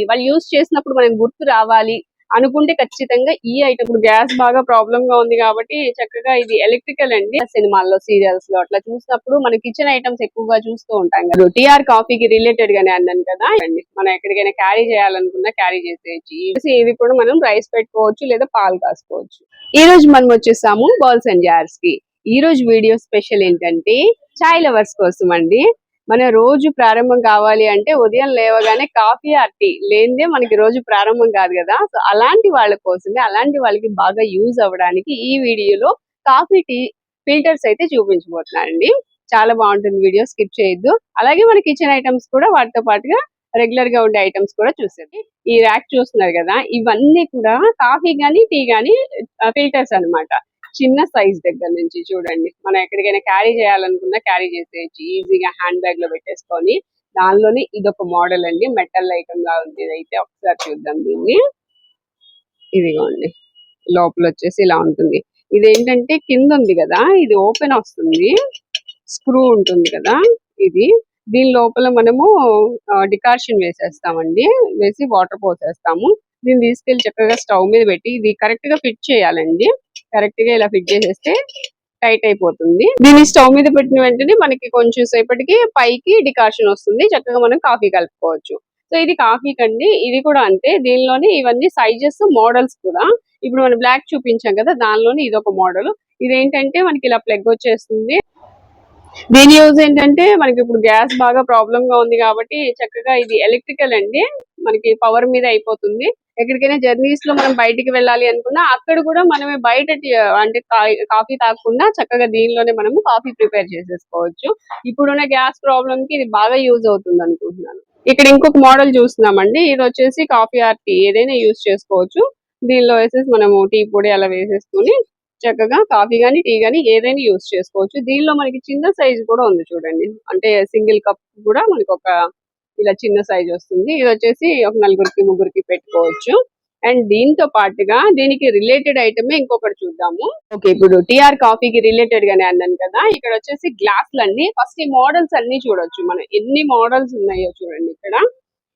వాళ్ళు యూజ్ చేసినప్పుడు మనకు గుర్తు రావాలి అనుకుంటే ఖచ్చితంగా ఈ ఐటమ్. ఇప్పుడు గ్యాస్ బాగా ప్రాబ్లమ్ గా ఉంది కాబట్టి చక్కగా ఇది ఎలక్ట్రికల్ అండి. సినిమాల్లో సీరియల్స్ లో అట్లా చూసినప్పుడు మన కిచెన్ ఐటమ్స్ ఎక్కువగా చూస్తూ ఉంటాం కదా. టీఆర్ కాఫీకి రిలేటెడ్ గానే అన్నాను కదా అండి. మనం ఎక్కడికైనా క్యారీ చేయాలనుకున్నా క్యారీ చేసేయచ్చు. ఇవి కూడా మనం రైస్ పెట్టుకోవచ్చు లేదా పాలు కాసుకోవచ్చు. ఈ రోజు మనం వచ్చేసాము బాల్స్ అండ్ జార్స్ కి. ఈ రోజు వీడియో స్పెషల్ ఏంటంటే చాయ్ లవర్స్ కోసం అండి. మన రోజు ప్రారంభం కావాలి అంటే ఉదయం లేవగానే కాఫీ ఆర్ టీ లేనిదే మనకి రోజు ప్రారంభం కాదు కదా. సో అలాంటి వాళ్ళ కోసమే, అలాంటి వాళ్ళకి బాగా యూజ్ అవ్వడానికి ఈ వీడియోలో కాఫీ టీ ఫిల్టర్స్ అయితే చూపించబోతున్నానండి. చాలా బాగుంటుంది వీడియో, స్కిప్ చేయొద్దు. అలాగే మన కిచెన్ ఐటమ్స్ కూడా వాటితో పాటుగా రెగ్యులర్ గా ఉండే ఐటమ్స్ కూడా చూసేది. ఈ ర్యాక్ చూస్తున్నారు కదా, ఇవన్నీ కూడా కాఫీ గానీ టీ గానీ ఫిల్టర్స్ అన్నమాట. చిన్న సైజ్ దగ్గర నుంచి చూడండి, మనం ఎక్కడికైనా క్యారీ చేయాలనుకున్నా క్యారీ చేసేయచ్చు ఈజీగా. హ్యాండ్ బ్యాగ్ లో పెట్టేసుకొని దానిలోనే ఇదొక మోడల్ అండి. మెటల్ ఐటమ్ లా ఉంది. ఇదైతే ఒకసారి చూద్దాం దీన్ని. ఇదిగోండి, లోపల వచ్చేసి ఇలా ఉంటుంది. ఇదేంటంటే కింద ఉంది కదా, ఇది ఓపెన్ వస్తుంది, స్క్రూ ఉంటుంది కదా. ఇది దీని లోపల మనము డికాషన్ వేసేస్తామండి. వేసి వాటర్ పోసేస్తాము. దీన్ని తీసుకెళ్లి చక్కగా స్టవ్ మీద పెట్టి ఇది కరెక్ట్ గా ఫిట్ చేయాలండి. కరెక్ట్ గా ఇలా ఫిట్ చేసేస్తే టైట్ అయిపోతుంది. దీన్ని స్టవ్ మీద పెట్టిన వెంటనే మనకి కొంచెం సేపటికి పైకి డికాషన్ వస్తుంది. చక్కగా మనం కాఫీ కలుపుకోవచ్చు. సో ఇది కాఫీ కండి. ఇది కూడా అంతే. దీనిలోనే ఇవన్నీ సైజెస్, మోడల్స్ కూడా. ఇప్పుడు మనం బ్లాక్ చూపించాం కదా, దానిలోనే ఇదొక మోడల్. ఇదేంటంటే మనకి ఇలా ప్లగ్ వచ్చేస్తుంది. దీని యూజ్ ఏంటంటే మనకి ఇప్పుడు గ్యాస్ బాగా ప్రాబ్లమ్ గా ఉంది కాబట్టి చక్కగా ఇది ఎలక్ట్రికల్ అండి. మనకి పవర్ మీద అయిపోతుంది. ఎక్కడికైనా జర్నీస్ లో మనం బయటికి వెళ్ళాలి అనుకున్నా అక్కడ కూడా మనమే బయట అంటే కాఫీ తాగకుండా చక్కగా దీనిలోనే మనము కాఫీ ప్రిపేర్ చేసేసుకోవచ్చు. ఇప్పుడున్న గ్యాస్ ప్రాబ్లమ్ కి ఇది బాగా యూజ్ అవుతుంది అనుకుంటున్నాను. ఇక్కడ ఇంకొక మోడల్ చూస్తున్నామండి. ఇది వచ్చేసి కాఫీ ఆర్ టీ ఏదైనా యూజ్ చేసుకోవచ్చు. దీనిలో వేసేసి మనము టీ పొడి అలా వేసేసుకుని చక్కగా కాఫీ గానీ టీ గానీ ఏదైనా యూజ్ చేసుకోవచ్చు. దీనిలో మనకి చిన్న సైజ్ కూడా ఉంది చూడండి. అంటే సింగిల్ కప్ కూడా మనకి ఒక ఇలా చిన్న సైజ్ వస్తుంది. ఇది వచ్చేసి ఒక నలుగురికి ముగ్గురికి పెట్టుకోవచ్చు. అండ్ దీంతో పాటుగా దీనికి రిలేటెడ్ ఐటమే ఇంకొకటి చూద్దాము. ఓకే, ఇప్పుడు టీఆర్ కాఫీకి రిలేటెడ్ గానే అన్నాను కదా. ఇక్కడ వచ్చేసి గ్లాసులన్నీ ఫస్ట్ ఈ మోడల్స్ అన్ని చూడొచ్చు. మనం ఎన్ని మోడల్స్ ఉన్నాయో చూడండి ఇక్కడ.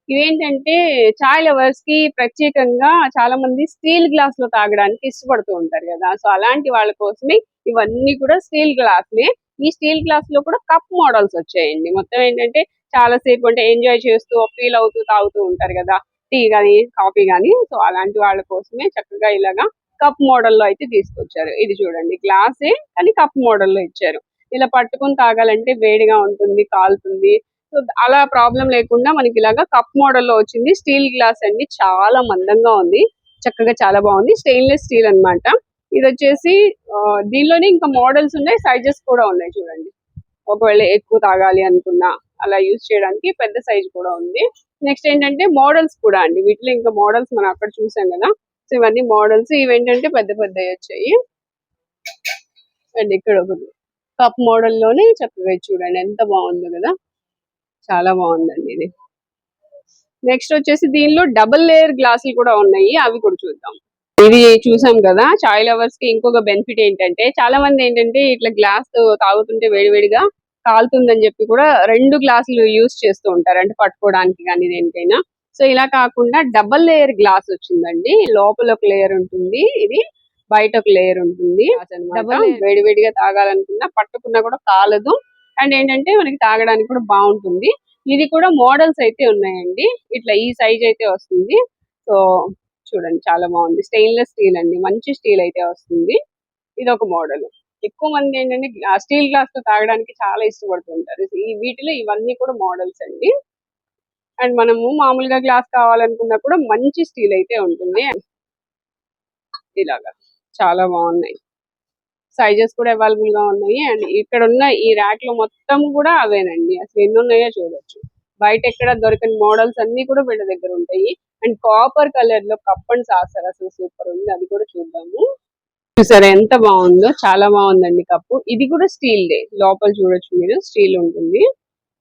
ఇవేంటంటే చాయ్ లవర్స్ కి ప్రత్యేకంగా చాలా మంది స్టీల్ గ్లాస్ లో తాగడానికి ఇష్టపడుతూ ఉంటారు కదా. సో అలాంటి వాళ్ళ కోసమే ఇవన్నీ కూడా స్టీల్ గ్లాసులే. ఈ స్టీల్ గ్లాస్ లో కూడా కప్ మోడల్స్ వచ్చాయండి. మొత్తం ఏంటంటే చాలా సేపు అంటే ఎంజాయ్ చేస్తూ ఫీల్ అవుతూ తాగుతూ ఉంటారు కదా, టీ గానీ కాఫీ గానీ. సో అలాంటి వాళ్ళ కోసమే చక్కగా ఇలాగా కప్ మోడల్లో అయితే తీసుకొచ్చారు. ఇది చూడండి, గ్లాసే కానీ కప్ మోడల్లో ఇచ్చారు. ఇలా పట్టుకుని తాగాలంటే వేడిగా ఉంటుంది, కాలుతుంది. సో అలా ప్రాబ్లం లేకుండా మనకి ఇలాగా కప్ మోడల్లో వచ్చింది. స్టీల్ గ్లాస్ అండి, చాలా మందంగా ఉంది, చక్కగా చాలా బాగుంది. స్టెయిన్లెస్ స్టీల్ అన్నమాట. ఇది వచ్చేసి దీనిలోనే ఇంకా మోడల్స్ ఉన్నాయి, సైజెస్ కూడా ఉన్నాయి చూడండి. ఒకవేళ ఎక్కువ తాగాలి అనుకున్నా అలా యూజ్ చేయడానికి పెద్ద సైజ్ కూడా ఉంది. నెక్స్ట్ ఏంటంటే మోడల్స్ కూడా అండి. వీటిలో ఇంకా మోడల్స్ మనం అక్కడ చూసాం కదా. సో ఇవన్నీ మోడల్స్. ఇవేంటంటే పెద్ద పెద్దవి వచ్చాయి. అండ్ ఇక్కడ ఒకటి కప్ మోడల్లోనే చక్కగా చూడండి ఎంత బాగుందో కదా, చాలా బాగుందండి ఇది. నెక్స్ట్ వచ్చేసి దీనిలో డబుల్ లేయర్ గ్లాసులు కూడా ఉన్నాయి, అవి కూడా చూద్దాం. ఇది చూసాం కదా, చాయ్ లవర్స్ కి ఇంకొక బెనిఫిట్ ఏంటంటే చాలా మంది ఏంటంటే ఇట్లా గ్లాస్ తాగుతుంటే వేడివేడిగా కాలుతుందని చెప్పి కూడా 2 గ్లాసులు యూజ్ చేస్తూ ఉంటారు, అంటే పట్టుకోవడానికి కానీ దేనికైనా. సో ఇలా కాకుండా డబుల్ లేయర్ గ్లాస్ వచ్చిందండి. లోపల ఒక లేయర్ ఉంటుంది, ఇది బయట ఒక లేయర్ ఉంటుంది. వేడివేడిగా తాగాలనుకున్నా పట్టుకున్నా కూడా కాలదు. అండ్ ఏంటంటే మనకి తాగడానికి కూడా బాగుంటుంది. ఇది కూడా మోడల్స్ అయితే ఉన్నాయండి. ఇట్లా ఈ సైజ్ అయితే వస్తుంది. సో చూడండి చాలా బాగుంది. స్టెయిన్లెస్ స్టీల్ అండి, మంచి స్టీల్ అయితే వస్తుంది. ఇది ఒక మోడల్. ఎక్కువ మంది ఏంటంటే స్టీల్ గ్లాస్ తో తాగడానికి చాలా ఇష్టపడుతూ ఉంటారు. ఈ వీటిలో ఇవన్నీ కూడా మోడల్స్ అండి. అండ్ మనము మామూలుగా గ్లాస్ కావాలనుకున్నా కూడా మంచి స్టీల్ అయితే ఉంటుంది. ఇలాగా చాలా బాగున్నాయి. సైజెస్ కూడా అవైలబుల్ గా ఉన్నాయి. అండ్ ఇక్కడ ఉన్న ఈ ర్యాక్ లో మొత్తం కూడా అవేనండి. అసలు ఎన్ని ఉన్నాయో చూడొచ్చు. బయట ఎక్కడ దొరకని మోడల్స్ అన్ని కూడా వీళ్ళ దగ్గర ఉంటాయి. అండ్ కాపర్ కలర్ లో కప్ అండ్ సాసర్ అసలు సూపర్ ఉంది, అది కూడా చూద్దాము. చూసారా ఎంత బాగుందో, చాలా బాగుందండి కప్పు. ఇది కూడా స్టీల్ దే, లోపల చూడొచ్చు మీరు, స్టీల్ ఉంటుంది.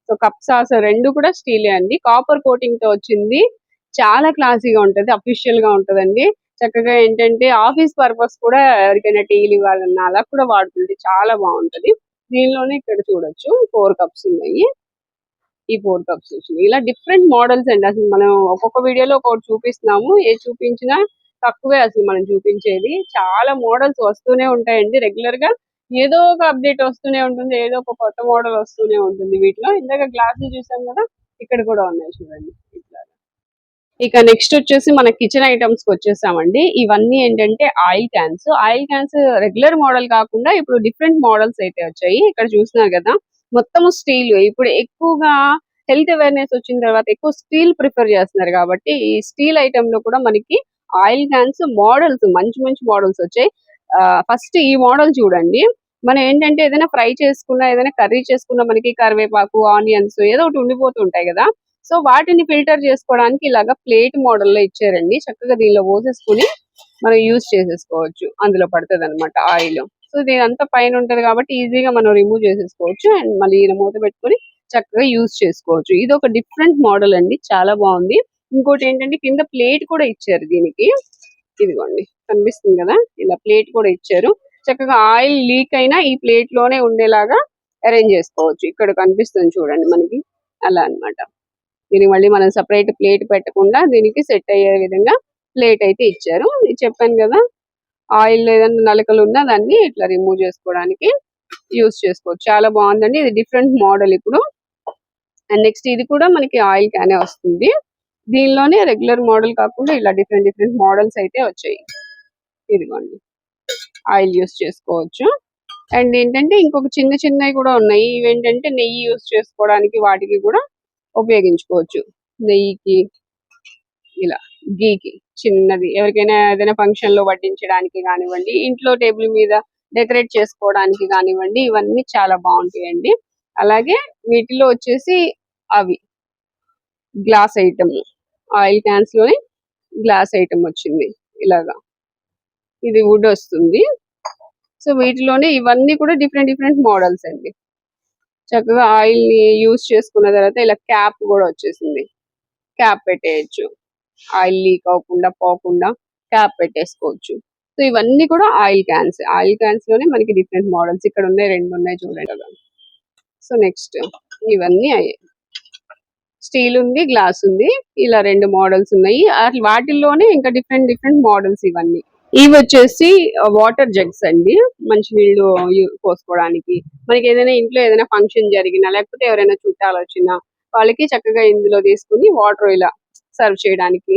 సో కప్ సాసర్ రెండు కూడా స్టీలే అండి. కాపర్ కోటింగ్ తో వచ్చింది. చాలా క్లాసీగా ఉంటది, అఫీషియల్ గా ఉంటదండి. చక్కగా ఏంటంటే ఆఫీస్ పర్పస్ కూడా ఎవరికైనా టీలు ఇవ్వాలన్నా అలా కూడా వాడుతుంటే చాలా బాగుంటది. దీనిలోనే ఇక్కడ చూడొచ్చు 4 కప్స్ ఉన్నాయి. ఈ 4 కప్స్ వచ్చినాయి. ఇలా డిఫరెంట్ మోడల్స్ అండి. అసలు మనం ఒక్కొక్క వీడియోలో ఒక్కొక్కటి చూపిస్తున్నాము. ఏది చూపించినా తక్కువే అసలు మనం చూపించేది. చాలా మోడల్స్ వస్తూనే ఉంటాయండి రెగ్యులర్ గా. ఏదో ఒక అప్డేట్ వస్తూనే ఉంటుంది. ఏదో ఒక కొత్త మోడల్ వస్తూనే ఉంటుంది వీటిలో. ఇందాక గ్లాసులు చూసాం కదా, ఇక్కడ కూడా ఉన్నాయి చూడండి ఇట్లా. ఇక నెక్స్ట్ వచ్చేసి మన కిచెన్ ఐటమ్స్ కి వచ్చేసామండి. ఇవన్నీ ఏంటంటే oil cans. Oil cans regular model కాకుండా ఇప్పుడు డిఫరెంట్ మోడల్స్ అయితే వచ్చాయి. ఇక్కడ చూస్తున్నారు కదా, మొత్తం స్టీల్. ఇప్పుడు ఎక్కువగా హెల్త్ అవేర్నెస్ వచ్చిన తర్వాత ఎక్కువ స్టీల్ ప్రిఫర్ చేస్తున్నారు కాబట్టి ఈ స్టీల్ ఐటమ్ లో కూడా మనకి ఆయిల్ క్యాన్స్ మోడల్స్ మంచి మంచి మోడల్స్ వచ్చాయి. ఫస్ట్ ఈ మోడల్ చూడండి. మనం ఏంటంటే ఏదైనా ఫ్రై చేసుకున్నా, ఏదైనా కర్రీ చేసుకున్నా మనకి కరివేపాకు, ఆనియన్స్ ఏదో ఒకటి ఉండిపోతూ ఉంటాయి కదా. సో వాటిని ఫిల్టర్ చేసుకోవడానికి ఇలాగా ప్లేట్ మోడల్ లో ఇచ్చారండి. చక్కగా దీనిలో పోసేసుకుని మనం యూజ్ చేసేసుకోవచ్చు. అందులో పడుతుంది అనమాట ఆయిల్. సో దీని అంతా పైన ఉంటది కాబట్టి ఈజీగా మనం రిమూవ్ చేసేసుకోవచ్చు. అండ్ మళ్ళీ ఈయన మూత పెట్టుకుని చక్కగా యూజ్ చేసుకోవచ్చు. ఇది ఒక డిఫరెంట్ మోడల్ అండి, చాలా బాగుంది. ఇంకోటి ఏంటంటే కింద ప్లేట్ కూడా ఇచ్చారు దీనికి. ఇదిగోండి, కనిపిస్తుంది కదా, ఇలా ప్లేట్ కూడా ఇచ్చారు. చక్కగా ఆయిల్ లీక్ అయినా ఈ ప్లేట్ లోనే ఉండేలాగా అరేంజ్ చేసుకోవచ్చు. ఇక్కడ కనిపిస్తుంది చూడండి మనకి, అలా అన్నమాట. దీనికి మళ్ళీ మనం సపరేట్ ప్లేట్ పెట్టకుండా దీనికి సెట్ అయ్యే విధంగా ప్లేట్ అయితే ఇచ్చారు. ఇది చెప్పాను కదా, ఆయిల్ ఏదైనా నలకలు ఉన్నా దాన్ని ఇట్లా రిమూవ్ చేసుకోవడానికి యూస్ చేసుకోవచ్చు. చాలా బాగుందండి. ఇది డిఫరెంట్ మోడల్ ఇప్పుడు. అండ్ నెక్స్ట్ ఇది కూడా మనకి ఆయిల్ క్యానే వస్తుంది. దీనిలోనే రెగ్యులర్ మోడల్ కాకుండా ఇలా డిఫరెంట్ డిఫరెంట్ మోడల్స్ అయితే వచ్చాయి. ఇదిగోండి, ఆయిల్ యూస్ చేసుకోవచ్చు. అండ్ ఏంటంటే ఇంకొక చిన్న చిన్నవి కూడా ఉన్నాయి. ఇవేంటంటే నెయ్యి యూస్ చేసుకోవడానికి వాటికి కూడా ఉపయోగించుకోవచ్చు. నెయ్యికి, ఇలా గీకి చిన్నది ఎవరికైనా ఏదైనా ఫంక్షన్ లో వడ్డించడానికి కానివ్వండి, ఇంట్లో టేబుల్ మీద డెకరేట్ చేసుకోవడానికి కానివ్వండి, ఇవన్నీ చాలా బాగుంటాయండి. అలాగే వీటిలో వచ్చేసి అవి గ్లాస్ ఐటమ్, ఆయిల్ క్యాన్స్ లోనే గ్లాస్ ఐటమ్ వచ్చింది ఇలాగా. ఇది వుడ్ వస్తుంది. సో వీటిలోనే ఇవన్నీ కూడా డిఫరెంట్ డిఫరెంట్ మోడల్స్ అండి. చక్కగా ఆయిల్ ని యూస్ చేసుకున్న తర్వాత ఇలా క్యాప్ కూడా వచ్చేసింది. క్యాప్ పెట్టేయచ్చు, ఆయిల్ లీక్ అవ్వకుండా పోకుండా క్యాప్ పెట్టేసుకోవచ్చు. సో ఇవన్నీ కూడా ఆయిల్ క్యాన్స్. ఆయిల్ క్యాన్స్ లోనే మనకి డిఫరెంట్ మోడల్స్ ఇక్కడ ఉన్నాయి, 2 ఉన్నాయి చూడండి కదా. సో నెక్స్ట్ ఇవన్నీ అయ్యాయి. స్టీల్ ఉంది, గ్లాస్ ఉంది, ఇలా 2 మోడల్స్ ఉన్నాయి. వాటిల్లోనే ఇంకా డిఫరెంట్ డిఫరెంట్ మోడల్స్ ఇవన్నీ. ఇవి వచ్చేసి వాటర్ జగ్స్ అండి, మంచినీళ్ళు పోసుకోవడానికి. మనకి ఏదైనా ఇంట్లో ఏదైనా ఫంక్షన్ జరిగినా, లేకపోతే ఎవరైనా చుట్టాలు వచ్చినా వాళ్ళకి చక్కగా ఇందులో తీసుకుని వాటర్ ఇలా సర్వ్ చేయడానికి,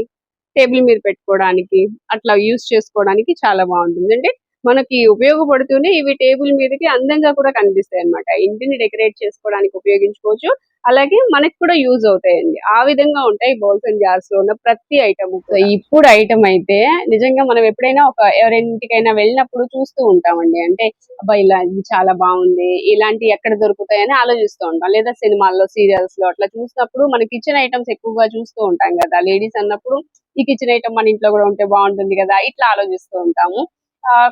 టేబుల్ మీద పెట్టుకోవడానికి, అట్లా యూస్ చేసుకోవడానికి చాలా బాగుంటుంది. అంటే మనకి ఉపయోగపడుతూనే ఇవి టేబుల్ మీదకి అందంగా కూడా కనిపిస్తాయి అన్నమాట. ఇంటిని డెకరేట్ చేసుకోవడానికి ఉపయోగించుకోవచ్చు. అలాగే మనకి కూడా యూజ్ అవుతాయండి. ఆ విధంగా ఉంటాయి బౌల్స్ అండ్ జార్స్ లో ఉన్న ప్రతి ఐటమ్. ఇప్పుడు ఐటమ్ అయితే నిజంగా మనం ఎప్పుడైనా ఎవరింటికైనా వెళ్ళినప్పుడు చూస్తూ ఉంటామండి. అంటే అబ్బా ఇలా ఇది చాలా బాగుంది, ఇలాంటి ఎక్కడ దొరుకుతాయని ఆలోచిస్తూ ఉంటాం. లేదా సినిమాల్లో, సీరియల్స్ లో అట్లా చూసినప్పుడు మన కిచెన్ ఐటమ్స్ ఎక్కువగా చూస్తూ ఉంటాం కదా. లేడీస్ అన్నప్పుడు ఈ కిచెన్ ఐటమ్ మన ఇంట్లో కూడా ఉంటే బాగుంటుంది కదా, ఇట్లా ఆలోచిస్తూ ఉంటాము.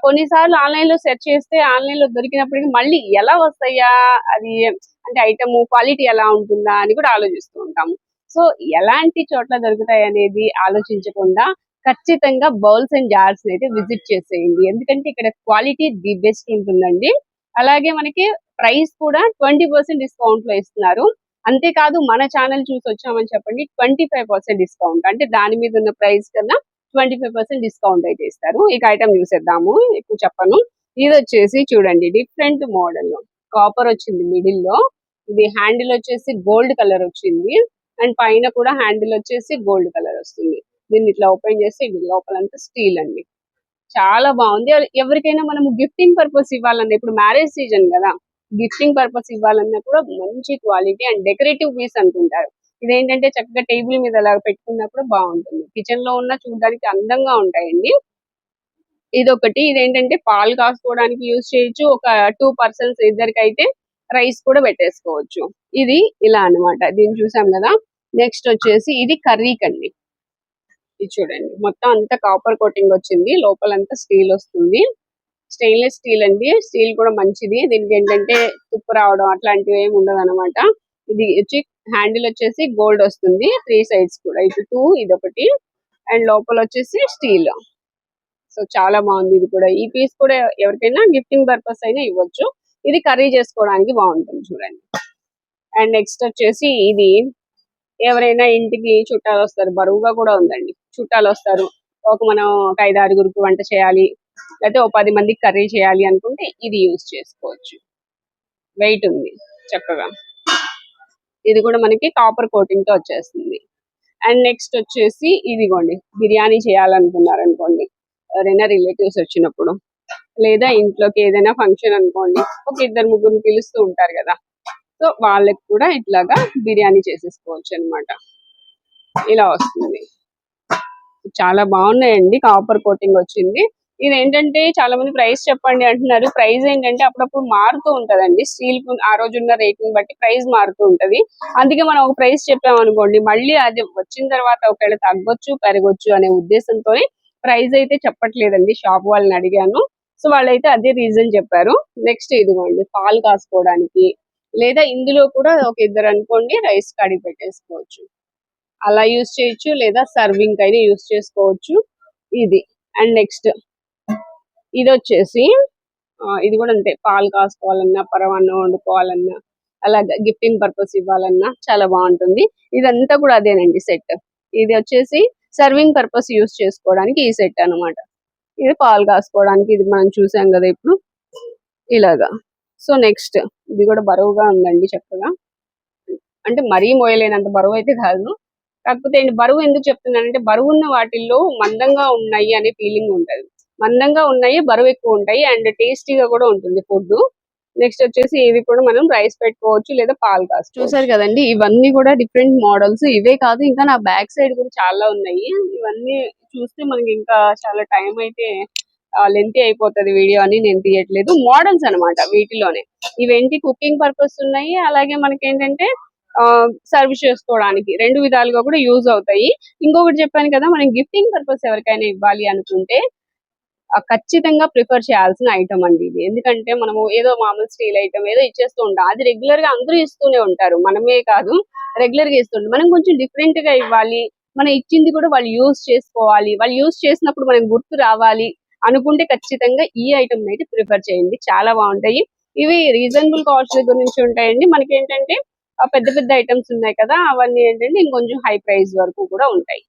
కొన్నిసార్లు ఆన్లైన్ లో సెర్చ్ చేస్తే ఆన్లైన్ లో దొరికినప్పటికీ మళ్ళీ ఎలా వస్తాయా అది, అంటే ఐటమ్ క్వాలిటీ ఎలా ఉంటుందా అని కూడా ఆలోచిస్తూ ఉంటాము. సో ఎలాంటి చోట్ల దొరుకుతాయి అనేది ఆలోచించకుండా ఖచ్చితంగా బౌల్స్ అండ్ జార్స్ అయితే విజిట్ చేసేయండి. ఎందుకంటే ఇక్కడ క్వాలిటీ ది బెస్ట్ ఉంటుందండి. అలాగే మనకి ప్రైస్ కూడా 20% డిస్కౌంట్ లో ఇస్తున్నారు. అంతేకాదు మన ఛానల్ చూసి వచ్చామని చెప్పండి, 25% డిస్కౌంట్, అంటే దాని మీద ఉన్న ప్రైస్ కన్నా 25% డిస్కౌంట్ అయితే ఇస్తారు. ఇక ఐటమ్ చూసేద్దాము, ఎక్కువ చెప్పను. ఇది వచ్చేసి చూడండి డిఫరెంట్ మోడల్, కాపర్ వచ్చింది మిడిల్ లో. ఇది హ్యాండిల్ వచ్చేసి గోల్డ్ కలర్ వచ్చింది. అండ్ పైన కూడా హ్యాండిల్ వచ్చేసి గోల్డ్ కలర్ వస్తుంది. దీన్ని ఇట్లా ఓపెన్ చేస్తే ఇది లోపలంతా స్టీల్ అండి. చాలా బాగుంది. ఎవరికైనా మనము గిఫ్టింగ్ పర్పస్ ఇవ్వాలన్నా, ఇప్పుడు మ్యారేజ్ సీజన్ కదా, గిఫ్టింగ్ పర్పస్ ఇవ్వాలన్నా కూడా మంచి క్వాలిటీ అండ్ డెకరేటివ్ పీస్ అనుకుంటారు. ఇదేంటంటే చక్కగా టేబుల్ మీద అలా పెట్టుకున్నప్పుడు బాగుంటుంది. కిచెన్ లో ఉన్న చూడడానికి అందంగా ఉంటాయండి. ఇదొకటి. ఇదేంటంటే పాలు కాసుకోవడానికి యూజ్ చేయొచ్చు. ఒక 2 పర్సన్స్ ఇద్దరికైతే రైస్ కూడా పెట్టేసుకోవచ్చు. ఇది ఇలా అన్నమాట. దీన్ని చూసాం కదా. నెక్స్ట్ వచ్చేసి ఇది కర్రీ కండి. ఇది చూడండి, మొత్తం అంతా కాపర్ కోటింగ్ వచ్చింది, లోపలంతా స్టీల్ వస్తుంది. స్టెయిన్లెస్ స్టీల్ అండి. స్టీల్ కూడా మంచిది. దీనికి ఏంటంటే తుప్పు రావడం అట్లాంటివి ఏమి ఉండదు అనమాట. ఇది వచ్చి హ్యాండిల్ వచ్చేసి గోల్డ్ వస్తుంది, 3 సైడ్స్ కూడా, ఇటు 2 ఇది ఒకటి. అండ్ లోపల వచ్చేసి స్టీల్. సో చాలా బాగుంది ఇది కూడా. ఈ పీస్ కూడా ఎవరికైనా గిఫ్టింగ్ పర్పస్ అయినా ఇవ్వచ్చు. ఇది కర్రీ చేసుకోవడానికి బాగుంటుంది చూడండి. అండ్ నెక్స్ట్ వచ్చేసి ఇది ఎవరైనా ఇంటికి చుట్టాలు వస్తారు, బరువుగా కూడా ఉందండి. చుట్టాలు వస్తారు, మనం ఒక 5-6 వంట చేయాలి, లేకపోతే 10 మందికి కర్రీ చేయాలి అనుకుంటే ఇది యూజ్ చేసుకోవచ్చు. వెయిట్ ఉంది చక్కగా. ఇది కూడా మనకి కాపర్ కోటింగ్ తో వచ్చేస్తుంది. అండ్ నెక్స్ట్ వచ్చేసి ఇదిగోండి, బిర్యానీ చేయాలనుకున్నారు అనుకోండి, ఎవరైనా రిలేటివ్స్ వచ్చినప్పుడు, లేదా ఇంట్లోకి ఏదైనా ఫంక్షన్ అనుకోండి, ఒక 2-3 పిలుస్తూ ఉంటారు కదా, సో వాళ్ళకి కూడా ఇట్లాగా బిర్యానీ చేసేసుకోవచ్చు అనమాట. ఇలా వస్తుంది. చాలా బాగున్నాయండి, కాపర్ కోటింగ్ వచ్చింది. ఇది ఏంటంటే చాలా మంది ప్రైస్ చెప్పండి అంటున్నారు. ప్రైస్ ఏంటంటే అప్పుడప్పుడు మారుతూ ఉంటదండి. స్టీల్ ఆ రోజున్న రేట్ ని బట్టి ప్రైస్ మారుతూ ఉంటది. అందుకే మనం ఒక ప్రైస్ చెప్పామనుకోండి, మళ్ళీ అది వచ్చిన తర్వాత ఒకవేళ తగ్గొచ్చు పెరగొచ్చు అనే ఉద్దేశంతో ప్రైస్ అయితే చెప్పట్లేదండి. షాప్ వాళ్ళని అడిగాను, సో వాళ్ళైతే అదే రీజన్ చెప్పారు. నెక్స్ట్ ఇదిగోండి, పాలు కాసుకోవడానికి, లేదా ఇందులో కూడా ఒక 2 అనుకోండి రైస్ కడిగి పెట్టేసుకోవచ్చు, అలా యూజ్ చేయొచ్చు, లేదా సర్వింగ్ అయినా యూజ్ చేసుకోవచ్చు ఇది. అండ్ నెక్స్ట్ ఇది వచ్చేసి ఇది కూడా అంతే, పాలు కాసుకోవాలన్నా, పరమాన్నం వండుకోవాలన్నా, అలాగే గిఫ్టింగ్ పర్పస్ ఇవ్వాలన్నా చాలా బాగుంటుంది. ఇదంతా కూడా అదేనండి సెట్. ఇది వచ్చేసి సర్వింగ్ పర్పస్ యూజ్ చేసుకోవడానికి ఈ సెట్ అన్నమాట. ఇది పాలు కాసుకోవడానికి, ఇది మనం చూసాం కదా ఇప్పుడు ఇలాగా. సో నెక్స్ట్ ఇది కూడా బరువుగా ఉందండి చక్కగా, అంటే మరీ మోయలేనంత బరువు అయితే కాదు. కాకపోతే బరువు ఎందుకు చెప్తున్నానంటే, బరువు ఉన్న వాటిల్లో మందంగా ఉన్నాయి అనే ఫీలింగ్ ఉంటది. మందంగా ఉన్నాయి, బరువు ఎక్కువ ఉంటాయి, అండ్ టేస్టీగా కూడా ఉంటుంది ఫుడ్. నెక్స్ట్ వచ్చేసి ఇవి కూడా మనం రైస్ పెట్టుకోవచ్చు, లేదా పాలు కాసు. చూసారు కదండి, ఇవన్నీ కూడా డిఫరెంట్ మోడల్స్. ఇవే కాదు, ఇంకా నా బ్యాక్ సైడ్ కూడా చాలా ఉన్నాయి. ఇవన్నీ చూస్తే మనకి ఇంకా చాలా టైం అయితే లెంతీ అయిపోతుంది వీడియో అని నేను తీయట్లేదు. మోడల్స్ అన్నమాట వీటిలోనే. ఇవేంటి కుకింగ్ పర్పస్ ఉన్నాయి, అలాగే మనకి ఏంటంటే సర్వ్ చేసుకోవడానికి 2 విధాలుగా కూడా యూజ్ అవుతాయి. ఇంకొకటి చెప్పాను కదా, మనం గిఫ్టింగ్ పర్పస్ ఎవరికైనా ఇవ్వాలి అనుకుంటే ఖచ్చితంగా ప్రిఫర్ చేయాల్సిన ఐటమ్ అండి ఇది. ఎందుకంటే మనము ఏదో మామూలు స్టీల్ ఐటమ్ ఏదో ఇచ్చేస్తూ ఉంటాం, అది రెగ్యులర్ గా అందరూ ఇస్తూనే ఉంటారు, మనమే కాదు రెగ్యులర్ గా ఇస్తుంటాం. మనం కొంచెం డిఫరెంట్ గా ఇవ్వాలి, మనం ఇచ్చింది కూడా వాళ్ళు యూజ్ చేసుకోవాలి, వాళ్ళు యూజ్ చేసినప్పుడు మనకు గుర్తు రావాలి అనుకుంటే ఖచ్చితంగా ఈ ఐటమ్ అయితే ప్రిఫర్ చేయండి, చాలా బాగుంటాయి. ఇవి రీజనబుల్ కాస్ట్ దగ్గర నుంచి ఉంటాయండి. మనకి ఏంటంటే పెద్ద పెద్ద ఐటమ్స్ ఉన్నాయి కదా, అవన్నీ ఏంటంటే ఇంకొంచెం హై ప్రైస్ వరకు కూడా ఉంటాయి.